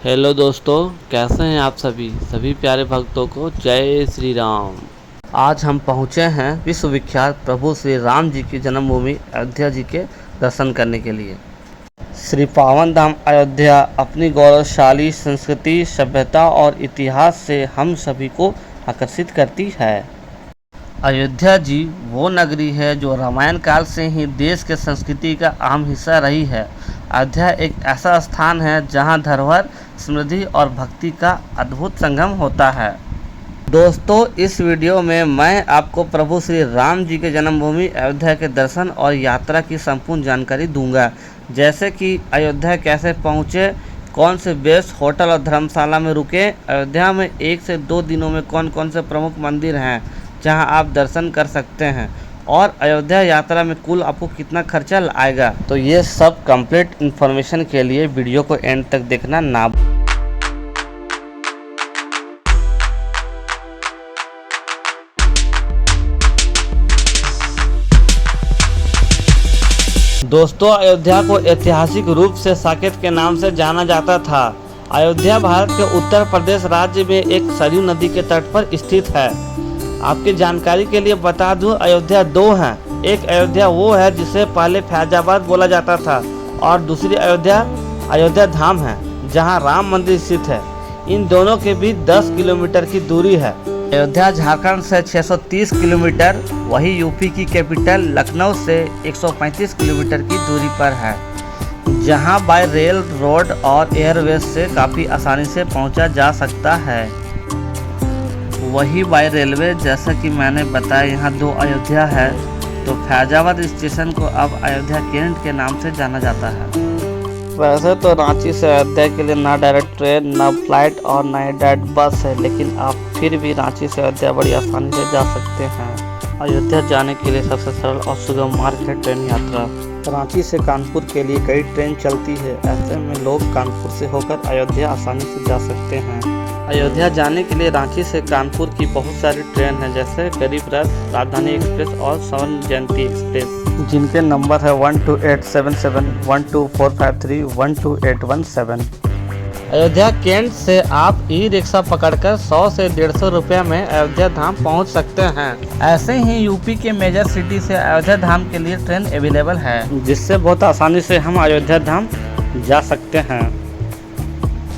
Hello दोस्तों, कैसे हैं आप सभी प्यारे भक्तों को जय श्री राम। आज हम पहुँचे हैं विश्वविख्यात प्रभु श्री राम जी की जन्मभूमि अयोध्या जी के दर्शन करने के लिए। श्री पावन धाम अयोध्या अपनी गौरवशाली संस्कृति, सभ्यता और इतिहास से हम सभी को आकर्षित करती है। अयोध्या जी वो नगरी है जो रामायण काल से ही देश के संस्कृति का अहम हिस्सा रही है। अयोध्या एक ऐसा स्थान है जहां धरोहर, समृद्धि और भक्ति का अद्भुत संगम होता है। दोस्तों, इस वीडियो में मैं आपको प्रभु श्री राम जी के जन्मभूमि अयोध्या के दर्शन और यात्रा की संपूर्ण जानकारी दूंगा, जैसे कि अयोध्या कैसे पहुंचे, कौन से बेस्ट होटल और धर्मशाला में रुके, अयोध्या में 1 से 2 दिनों में कौन कौन से प्रमुख मंदिर हैं जहां आप दर्शन कर सकते हैं, और अयोध्या यात्रा में कुल आपको कितना खर्चा आएगा। तो ये सब कंप्लीट इन्फॉर्मेशन के लिए वीडियो को एंड तक देखना ना। दोस्तों, अयोध्या को ऐतिहासिक रूप से साकेत के नाम से जाना जाता था। अयोध्या भारत के उत्तर प्रदेश राज्य में एक सरयू नदी के तट पर स्थित है। आपकी जानकारी के लिए बता दूं, अयोध्या 2 हैं। एक अयोध्या वो है जिसे पहले फैजाबाद बोला जाता था, और दूसरी अयोध्या धाम है जहां राम मंदिर स्थित है। इन दोनों के बीच 10 किलोमीटर की दूरी है। अयोध्या झारखंड से 630 किलोमीटर, वही यूपी की कैपिटल लखनऊ से 135 किलोमीटर की दूरी पर है, जहां बाय रेल, रोड और एयरवेज से काफ़ी आसानी से पहुंचा जा सकता है। वही बाय रेलवे, जैसा कि मैंने बताया, यहाँ 2 अयोध्या है। तो फैजाबाद स्टेशन को अब अयोध्या कैंट के नाम से जाना जाता है। वैसे तो रांची से अयोध्या के लिए ना डायरेक्ट ट्रेन, ना फ्लाइट और ना डायरेक्ट बस है, लेकिन आप फिर भी रांची से अयोध्या बड़ी आसानी से जा सकते हैं। अयोध्या जाने के लिए सबसे सरल और सुगम मार्ग है ट्रेन यात्रा। रांची से कानपुर के लिए कई ट्रेन चलती है, ऐसे में लोग कानपुर से होकर अयोध्या आसानी से जा सकते हैं। अयोध्या जाने के लिए रांची से कानपुर की बहुत सारी ट्रेन हैं, जैसे गरीब रथ, राजधानी एक्सप्रेस और स्वर्ण जयंती एक्सप्रेस, जिनके नंबर है 12877, 12453, 12817। अयोध्या कैंट से आप ई रिक्शा पकड़कर 100 से 150 रुपये में अयोध्या धाम पहुंच सकते हैं। ऐसे ही यूपी के मेजर सिटी से अयोध्या धाम के लिए ट्रेन अवेलेबल है, जिससे बहुत आसानी से हम अयोध्या धाम जा सकते हैं।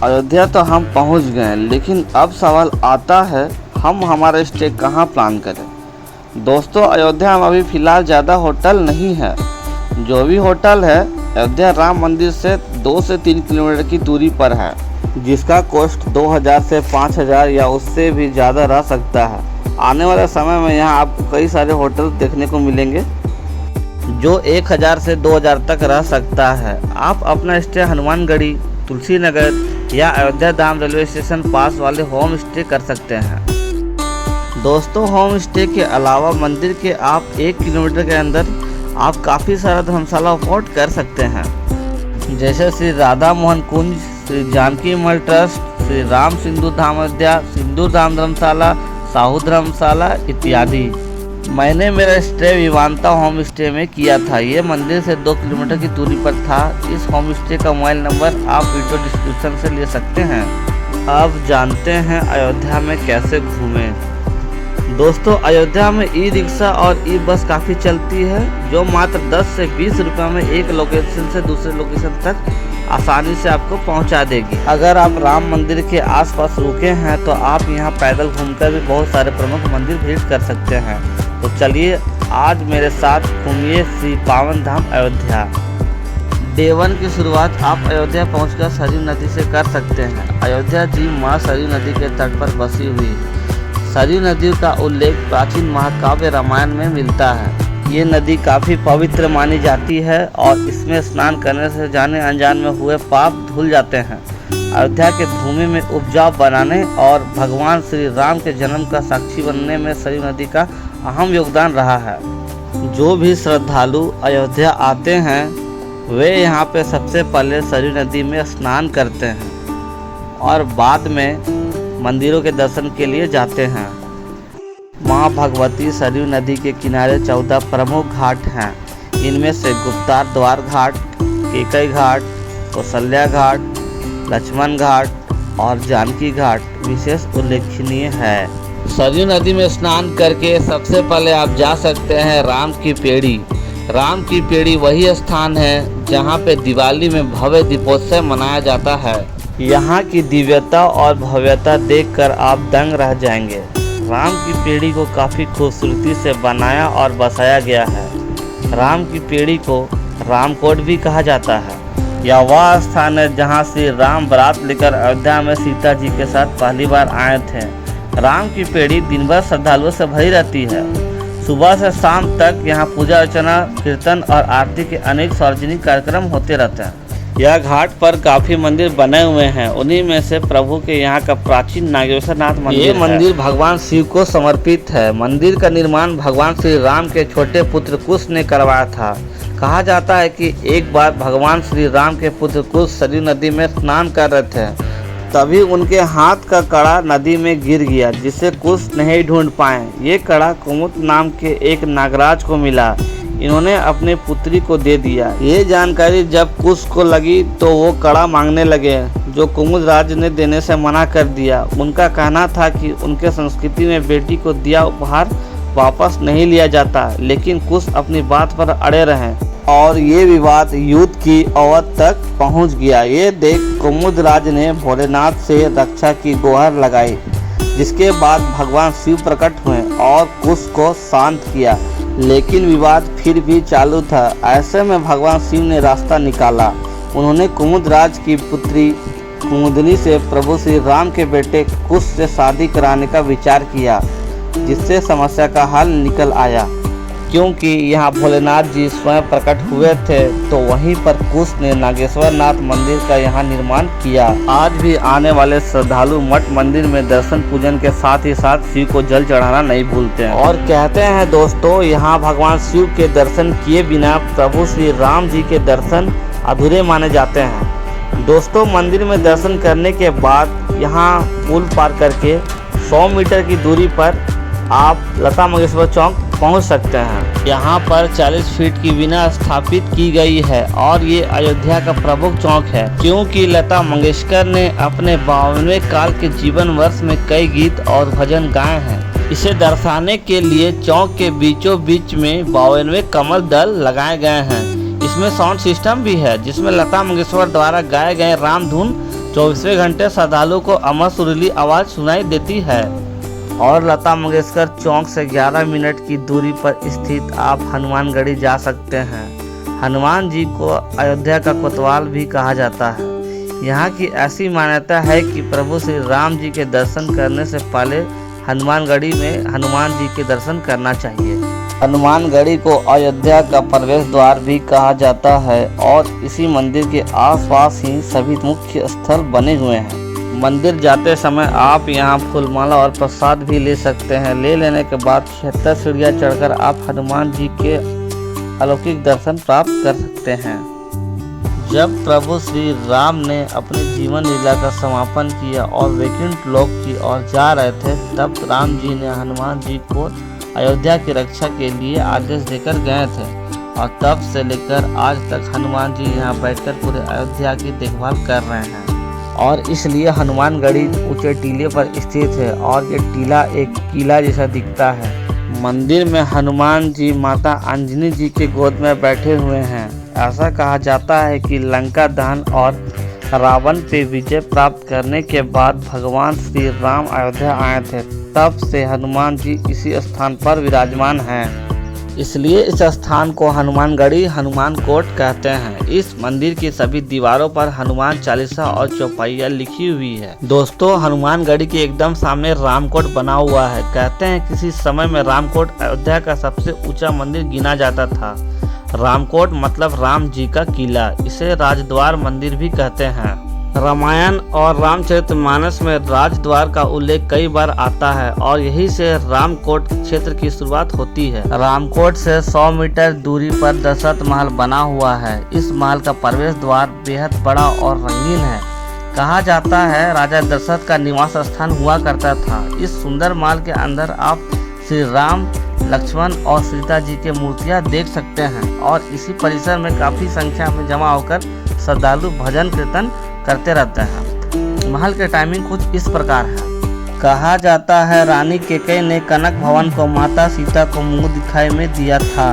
अयोध्या तो हम पहुंच गए, लेकिन अब सवाल आता है, हम हमारा स्टे कहाँ प्लान करें। दोस्तों, अयोध्या में अभी फ़िलहाल ज़्यादा होटल नहीं है। जो भी होटल है अयोध्या राम मंदिर से 2 से 3 किलोमीटर की दूरी पर है, जिसका कॉस्ट 2000 से 5000 या उससे भी ज़्यादा रह सकता है। आने वाले समय में यहाँ आपको कई सारे होटल देखने को मिलेंगे जो 1000 से 2000 तक रह सकता है। आप अपना स्टे हनुमानगढ़ी, तुलसी नगर या अयोध्या धाम रेलवे स्टेशन पास वाले होम स्टे कर सकते हैं। दोस्तों, होम स्टे के अलावा मंदिर के आप 1 किलोमीटर के अंदर आप काफ़ी सारा धर्मशाला अफोर्ड कर सकते हैं, जैसे श्री राधा मोहन कुंज, श्री जानकी मल ट्रस्ट, श्री राम सिंधु धाम अयोध्या, सिंधु धाम धर्मशाला, साहू धर्मशाला इत्यादि। मैंने मेरा स्टे विवांता होम स्टे में किया था। ये मंदिर से 2 किलोमीटर की दूरी पर था। इस होम स्टे का मोबाइल नंबर आप वीडियो डिस्क्रिप्शन से ले सकते हैं। अब जानते हैं अयोध्या में कैसे घूमें। दोस्तों, अयोध्या में ई रिक्शा और ई बस काफ़ी चलती है, जो मात्र 10 से 20 रुपये में एक लोकेशन से दूसरे लोकेशन तक आसानी से आपको पहुंचा देगी। अगर आप राम मंदिर के आसपास रुके हैं तो आप यहां पैदल घूमकर भी बहुत सारे प्रमुख मंदिर विजिट कर सकते हैं। तो चलिए आज मेरे साथ घूमिए श्री पावन धाम अयोध्या। डे 1 की शुरुआत आप अयोध्या पहुंचकर सरयू नदी से कर सकते हैं। अयोध्या जी माँ सरयू नदी के तट पर बसी हुई है। सरयू नदी का उल्लेख प्राचीन महाकाव्य रामायण में मिलता है। ये नदी काफ़ी पवित्र मानी जाती है और इसमें स्नान करने से जाने अनजान में हुए पाप धुल जाते हैं। अयोध्या के भूमि में उपजाऊ बनाने और भगवान श्री राम के जन्म का साक्षी बनने में सरयू नदी का अहम योगदान रहा है। जो भी श्रद्धालु अयोध्या आते हैं वे यहाँ पे सबसे पहले सरयू नदी में स्नान करते हैं और बाद में मंदिरों के दर्शन के लिए जाते हैं। माँ भगवती सरयू नदी के किनारे 14 प्रमुख घाट हैं। इनमें से गुप्तार द्वार घाट, केकई घाट, कौशल्या घाट, लक्ष्मण घाट और जानकी घाट विशेष उल्लेखनीय है। सरयू नदी में स्नान करके सबसे पहले आप जा सकते हैं राम की पेड़ी। राम की पेड़ी वही स्थान है जहां पे दिवाली में भव्य दीपोत्सव मनाया जाता है। यहाँ की दिव्यता और भव्यता देखकर आप दंग रह जाएंगे। राम की पेड़ी को काफ़ी खूबसूरती से बनाया और बसाया गया है। राम की पेड़ी को रामकोट भी कहा जाता है। यह वह स्थान है जहाँ श्री राम बारात लेकर अयोध्या में सीता जी के साथ पहली बार आए थे। राम की पेड़ी दिन भर श्रद्धालुओं से भरी रहती है। सुबह से शाम तक यहाँ पूजा अर्चना, कीर्तन और आरती के अनेक सार्वजनिक कार्यक्रम होते रहते हैं। यह घाट पर काफ़ी मंदिर बने हुए हैं। उन्हीं में से प्रभु के यहाँ का प्राचीन नागेश्वर नाथ मंदिर ये मंदिर भगवान शिव को समर्पित है। मंदिर का निर्माण भगवान श्री राम के छोटे पुत्र कुश ने करवाया था। कहा जाता है कि एक बार भगवान श्री राम के पुत्र कुश सरयू नदी में स्नान कर रहे थे, तभी उनके हाथ का कड़ा नदी में गिर गया, जिसे कुश नहीं ढूंढ पाए। ये कड़ा कुमुद नाम के एक नागराज को मिला। इन्होंने अपने पुत्री को दे दिया। ये जानकारी जब कुश को लगी तो वो कड़ा मांगने लगे, जो कुमुद राज ने देने से मना कर दिया। उनका कहना था कि उनके संस्कृति में बेटी को दिया उपहार वापस नहीं लिया जाता, लेकिन कुश अपनी बात पर अड़े रहे और ये विवाद युद्ध की अवध तक पहुंच गया। ये देख कुमुद राज ने भोलेनाथ से रक्षा की गुहार लगाई, जिसके बाद भगवान शिव प्रकट हुए और कुश को शांत किया। लेकिन विवाद फिर भी चालू था। ऐसे में भगवान शिव ने रास्ता निकाला। उन्होंने कुमुद राज की पुत्री कुमुदनी से प्रभु श्री राम के बेटे कुश से शादी कराने का विचार किया, जिससे समस्या का हल निकल आया। क्योंकि यहाँ भोलेनाथ जी स्वयं प्रकट हुए थे, तो वहीं पर कुश ने नागेश्वर नाथ मंदिर का यहाँ निर्माण किया। आज भी आने वाले श्रद्धालु मठ मंदिर में दर्शन पूजन के साथ ही साथ शिव को जल चढ़ाना नहीं भूलते हैं। और कहते हैं दोस्तों, यहाँ भगवान शिव के दर्शन किए बिना प्रभु श्री राम जी के दर्शन अधूरे माने जाते हैं। दोस्तों, मंदिर में दर्शन करने के बाद यहाँ पुल पार करके 100 मीटर की दूरी पर आप लता मंगेशकर चौक पहुंच सकते हैं। यहाँ पर 40 फीट की वीणा स्थापित की गई है और ये अयोध्या का प्रमुख चौक है, क्योंकि लता मंगेशकर ने अपने 52वें काल के जीवन वर्ष में कई गीत और भजन गाए हैं। इसे दर्शाने के लिए चौक के बीचों बीच में 52वें कमल दल लगाए गए हैं। इसमें साउंड सिस्टम भी है, जिसमें लता मंगेशकर द्वारा गाए गए राम धुन 24वें घंटे श्रद्धालुओं को अमर सुरीली आवाज सुनाई देती है। और लता मंगेशकर चौक से 11 मिनट की दूरी पर स्थित आप हनुमानगढ़ी जा सकते हैं। हनुमान जी को अयोध्या का कोतवाल भी कहा जाता है। यहाँ की ऐसी मान्यता है कि प्रभु श्री राम जी के दर्शन करने से पहले हनुमानगढ़ी में हनुमान जी के दर्शन करना चाहिए। हनुमानगढ़ी को अयोध्या का प्रवेश द्वार भी कहा जाता है और इसी मंदिर के आसपास ही सभी मुख्य स्थल बने हुए हैं। मंदिर जाते समय आप यहां फूलमाला और प्रसाद भी ले सकते हैं। ले लेने के बाद 76 सीढ़ियां चढ़कर आप हनुमान जी के अलौकिक दर्शन प्राप्त कर सकते हैं। जब प्रभु श्री राम ने अपने जीवन लीला का समापन किया और वैकुंठ लोक की ओर जा रहे थे, तब राम जी ने हनुमान जी को अयोध्या की रक्षा के लिए आदेश देकर गए थे और तब से लेकर आज तक हनुमान जी यहाँ बैठकर पूरे अयोध्या की देखभाल कर रहे हैं। और इसलिए हनुमानगढ़ी ऊंचे टीले पर स्थित है और ये टीला एक किला जैसा दिखता है। मंदिर में हनुमान जी माता अंजनी जी के गोद में बैठे हुए हैं। ऐसा कहा जाता है कि लंका दहन और रावण पे विजय प्राप्त करने के बाद भगवान श्री राम अयोध्या आए थे, तब से हनुमान जी इसी स्थान पर विराजमान हैं। इसलिए इस स्थान को हनुमानगढ़ी हनुमान कोट कहते हैं। इस मंदिर की सभी दीवारों पर हनुमान चालीसा और चौपाइयाँ लिखी हुई है। दोस्तों, हनुमानगढ़ी के एकदम सामने रामकोट बना हुआ है। कहते हैं किसी समय में रामकोट अयोध्या का सबसे ऊंचा मंदिर गिना जाता था। रामकोट मतलब राम जी का किला। इसे राजद्वार मंदिर भी कहते हैं। रामायण और रामचरितमानस में राजद्वार का उल्लेख कई बार आता है और यही से रामकोट क्षेत्र की शुरुआत होती है। रामकोट से 100 मीटर दूरी पर दशरथ महल बना हुआ है। इस महल का प्रवेश द्वार बेहद बड़ा और रंगीन है। कहा जाता है राजा दशरथ का निवास स्थान हुआ करता था। इस सुंदर महल के अंदर आप श्री राम, लक्ष्मण और सीता जी के मूर्तियां देख सकते हैं और इसी परिसर में काफी संख्या में जमा होकर श्रद्धालु भजन कीर्तन करते रहते हैं। महल के टाइमिंग कुछ इस प्रकार है। कहा जाता है रानी कैकेयी ने कनक भवन को माता सीता को मुंह दिखाई में दिया था।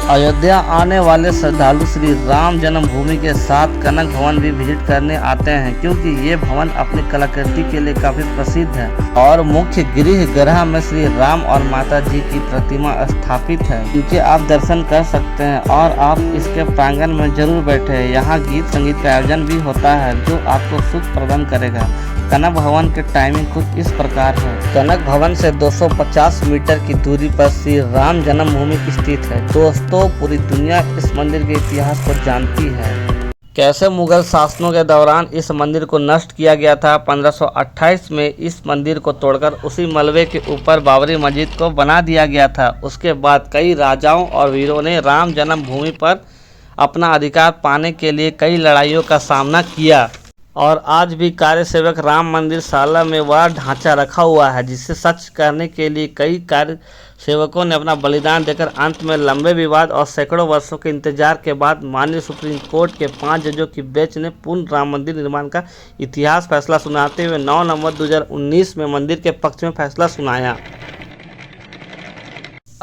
अयोध्या आने वाले श्रद्धालु श्री राम जन्मभूमि के साथ कनक भवन भी विजिट करने आते हैं, क्योंकि ये भवन अपनी कलाकृति के लिए काफी प्रसिद्ध है और मुख्य गृह में श्री राम और माता जी की प्रतिमा स्थापित है, जिनके आप दर्शन कर सकते हैं और आप इसके प्रांगण में जरूर बैठे। यहाँ गीत संगीत का आयोजन भी होता है जो आपको सुख प्रदान करेगा। कनक भवन के टाइमिंग कुछ इस प्रकार है। कनक भवन से 250 मीटर की दूरी पर श्री राम जन्मभूमि स्थित है। दोस्तों, पूरी दुनिया इस मंदिर के इतिहास को जानती है। कैसे मुगल शासनों के दौरान इस मंदिर को नष्ट किया गया था। 1528 में इस मंदिर को तोड़कर उसी मलबे के ऊपर बाबरी मस्जिद को बना दिया गया था। उसके बाद कई राजाओं और वीरों ने राम जन्मभूमि पर अपना अधिकार पाने के लिए कई लड़ाइयों का सामना किया और आज भी कार्य सेवक राम मंदिर शाला में वह ढांचा रखा हुआ है, जिसे सच करने के लिए कई कार्य सेवकों ने अपना बलिदान देकर अंत में लंबे विवाद और सैकड़ों वर्षों के इंतजार के बाद माननीय सुप्रीम कोर्ट के 5 जजों की बेंच ने पूर्ण राम मंदिर निर्माण का इतिहास फैसला सुनाते हुए 9 नवंबर 2019 में मंदिर के पक्ष में फैसला सुनाया।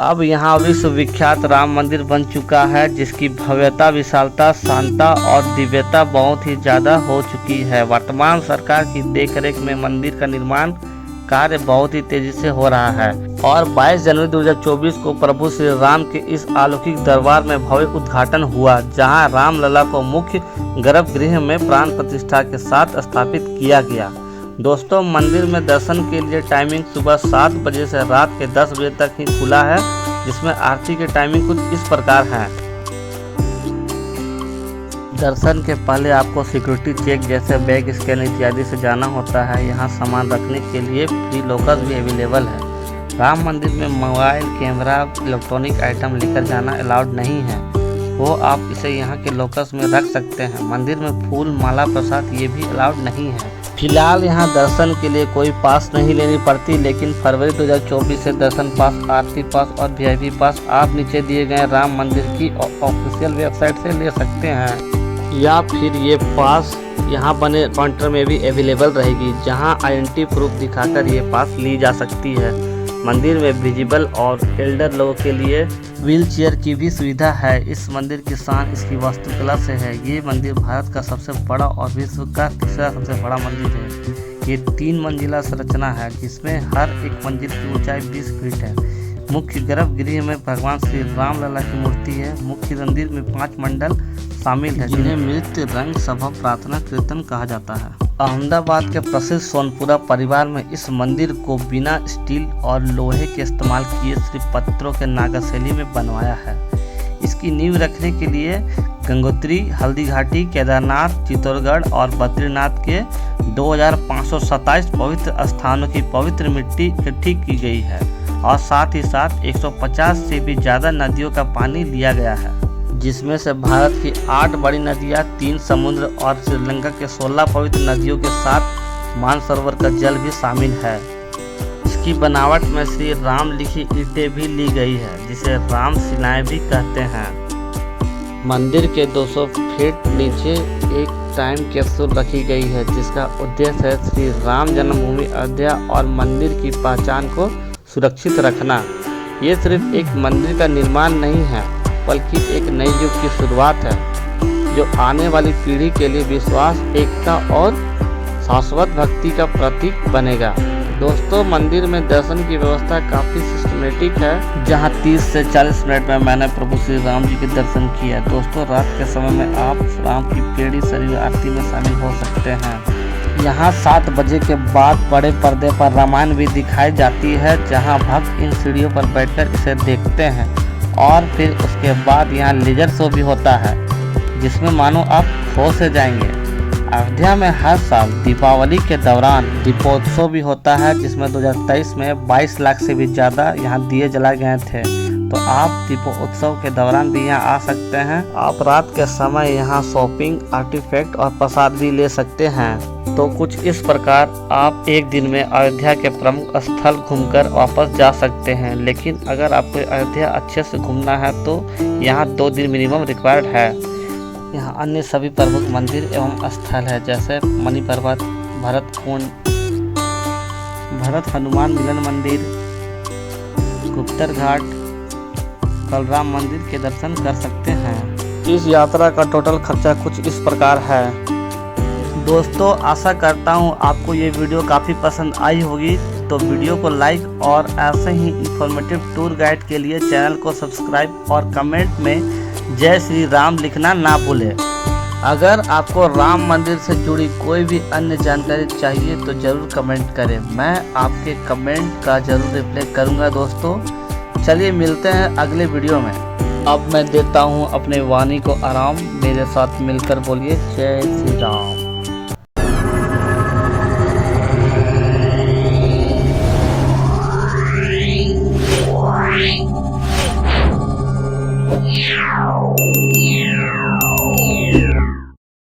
अब यहाँ विश्व विख्यात राम मंदिर बन चुका है, जिसकी भव्यता, विशालता, शांतता और दिव्यता बहुत ही ज़्यादा हो चुकी है। वर्तमान सरकार की देखरेख में मंदिर का निर्माण कार्य बहुत ही तेजी से हो रहा है और 22 जनवरी 2024 को प्रभु श्री राम के इस अलौकिक दरबार में भव्य उद्घाटन हुआ, जहां रामलला को मुख्य गर्भगृह में प्राण प्रतिष्ठा के साथ स्थापित किया गया। दोस्तों, मंदिर में दर्शन के लिए टाइमिंग सुबह 7 बजे से रात के 10 बजे तक ही खुला है, जिसमें आरती की टाइमिंग कुछ इस प्रकार है। दर्शन के पहले आपको सिक्योरिटी चेक जैसे बैग स्कैन इत्यादि से जाना होता है। यहाँ सामान रखने के लिए फ्री लॉकर्स भी अवेलेबल है। राम मंदिर में मोबाइल, कैमरा, इलेक्ट्रॉनिक आइटम लेकर जाना अलाउड नहीं है, वो आप इसे यहाँ के लॉकर्स में रख सकते हैं। मंदिर में फूल, माला, प्रसाद ये भी अलाउड नहीं है। फिलहाल यहाँ दर्शन के लिए कोई पास नहीं लेनी पड़ती, लेकिन फरवरी 2024 से दर्शन पास, आरती पास और VIP पास आप नीचे दिए गए राम मंदिर की ऑफिशियल वेबसाइट से ले सकते हैं, या फिर ये पास यहाँ बने काउंटर में भी अवेलेबल रहेगी, जहाँ आइडेंटिटी प्रूफ दिखाकर ये पास ली जा सकती है। मंदिर में विजिबल और एल्डर लोगों के लिए व्हील चेयर की भी सुविधा है। इस मंदिर की शान इसकी वास्तुकला से है। ये मंदिर भारत का सबसे बड़ा और विश्व का तीसरा सबसे बड़ा मंदिर है। ये 3 मंजिला संरचना है, जिसमें हर एक मंजिल की ऊंचाई 20 फीट है। मुख्य गर्भगृह में भगवान श्री राम लला की मूर्ति है। मुख्य मंदिर में 5 मंडल शामिल है, जिन्हें नृत्य, रंग, सभा, प्रार्थना, कीर्तन कहा जाता है। अहमदाबाद के प्रसिद्ध सोनपुरा परिवार में इस मंदिर को बिना स्टील और लोहे के इस्तेमाल किए सिर्फ पत्थरों के नागा शैली में बनवाया है। इसकी नींव रखने के लिए गंगोत्री, हल्दीघाटी, केदारनाथ, चित्तौड़गढ़ और बद्रीनाथ के 2527 पवित्र स्थानों की पवित्र मिट्टी इकट्ठी की गई है और साथ ही साथ 150 से भी ज़्यादा नदियों का पानी लिया गया है, जिसमें से भारत की 8 बड़ी नदियाँ, 3 समुद्र और श्रीलंका के 16 पवित्र नदियों के साथ मानसरोवर का जल भी शामिल है। इसकी बनावट में श्री राम लिखी ईंटें भी ली गई है, जिसे राम शिलाएं भी कहते हैं। मंदिर के 200 फीट नीचे एक टाइम कैप्सूल रखी गई है, जिसका उद्देश्य है श्री राम जन्मभूमि अयोध्या और मंदिर की पहचान को सुरक्षित रखना। ये सिर्फ एक मंदिर का निर्माण नहीं है, बल्कि एक नई युग की शुरुआत है, जो आने वाली पीढ़ी के लिए विश्वास, एकता और शाश्वत भक्ति का प्रतीक बनेगा। दोस्तों, मंदिर में दर्शन की व्यवस्था काफ़ी सिस्टमेटिक है, जहां 30 से 40 मिनट में मैंने प्रभु श्री राम जी के दर्शन किया। दोस्तों, रात के समय में आप राम की पेड़ी शरीर आरती में शामिल हो सकते हैं। यहाँ 7 बजे के बाद बड़े पर्दे पर रामायण भी दिखाई जाती है, जहाँ भक्त इन सीढ़ियों पर बैठकर इसे देखते हैं और फिर उसके बाद यहाँ लेजर शो भी होता है, जिसमें मानो आप खो से जाएंगे। अयोध्या में हर साल दीपावली के दौरान दीपोत्सव भी होता है, जिसमें 2023 में 22 लाख से भी ज़्यादा यहाँ दिए जलाए गए थे। तो आप दीपोत्सव के दौरान भी यहाँ आ सकते हैं। आप रात के समय यहाँ शॉपिंग, आर्टिफैक्ट और प्रसाद भी ले सकते हैं। तो कुछ इस प्रकार आप एक दिन में अयोध्या के प्रमुख स्थल घूमकर वापस जा सकते हैं। लेकिन अगर आपको अयोध्या अच्छे से घूमना है तो यहाँ 2 दिन मिनिमम रिक्वायर्ड है। यहाँ अन्य सभी प्रमुख मंदिर एवं स्थल है, जैसे मणि पर्वत, भरत कुंड, भरत हनुमान मिलन मंदिर, गुप्तर घाट, बलराम मंदिर के दर्शन कर सकते हैं। इस यात्रा का टोटल खर्चा कुछ इस प्रकार है। दोस्तों, आशा करता हूँ आपको ये वीडियो काफ़ी पसंद आई होगी, तो वीडियो को लाइक और ऐसे ही इंफॉर्मेटिव टूर गाइड के लिए चैनल को सब्सक्राइब और कमेंट में जय श्री राम लिखना ना भूलें। अगर आपको राम मंदिर से जुड़ी कोई भी अन्य जानकारी चाहिए तो ज़रूर कमेंट करें, मैं आपके कमेंट का ज़रूर रिप्लाई करूँगा। दोस्तों, चलिए मिलते हैं अगले वीडियो में। अब मैं देता हूँ अपने वाणी को आराम, मेरे साथ मिलकर बोलिए जय श्री राम। Yeah.